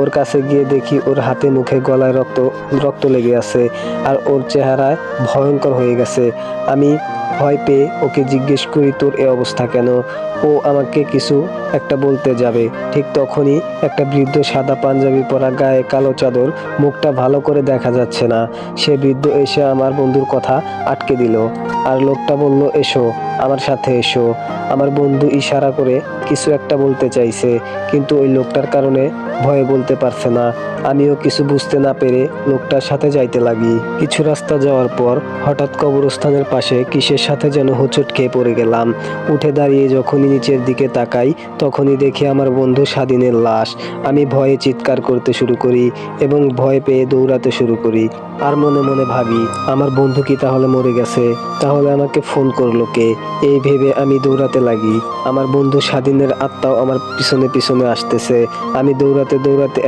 ওর কাছে গিয়ে দেখি ওর হাতে মুখে গলায় রক্ত রক্ত লেগে আছে, আর ওর চেহারায় ভয়ঙ্কর হয়ে গেছে। আমি ভয় পেয়ে ওকে জিজ্ঞেস করি, তোর এ অবস্থা কেন? ও আমাকে কিছু একটা বলতে যাবে, ঠিক তখনই একটা বৃদ্ধ সাদা পাঞ্জাবি পরা, গায়ে কালো চাদর, মুখটা ভালো করে দেখা যাচ্ছে না, সে বৃদ্ধ এসে আমার বন্ধুর কথা আটকে দিল। আর লোকটা বলল, এসো, আমার সাথে এসো। আমার বন্ধু ইশারা করে কিছু একটা বলতে চাইছে, কিন্তু ওই লোকটার কারণে ভয়ে বলতে পারছে না। আমিও কিছু বুঝতে না পেরে লোকটার সাথে যাইতে লাগি। কিছু রাস্তা যাওয়ার পর হঠাৎ কবরস্থানের পাশে কিসের সাথে যেন হোঁচট খেয়ে পড়ে গেলাম। উঠে দাঁড়িয়ে যখনই নিচের দিকে তাকাই, তখনই দেখি আমার বন্ধু স্বাধীনের লাশ। আমি ভয়ে চিৎকার করতে শুরু করি এবং ভয় পেয়ে দৌড়াতে শুরু করি। আর মনে মনে ভাবি, আমার বন্ধু কি তাহলে মরে গেছে? তাহলে আমাকে ফোন করলো কে? এই ভেবে আমি দৌড়াতে লাগি। আমার বন্ধু স্বাধীনের আত্মাও আমার পিছনে পিছনে আসতেছে। আমি দৌড়াতে দৌড়াতে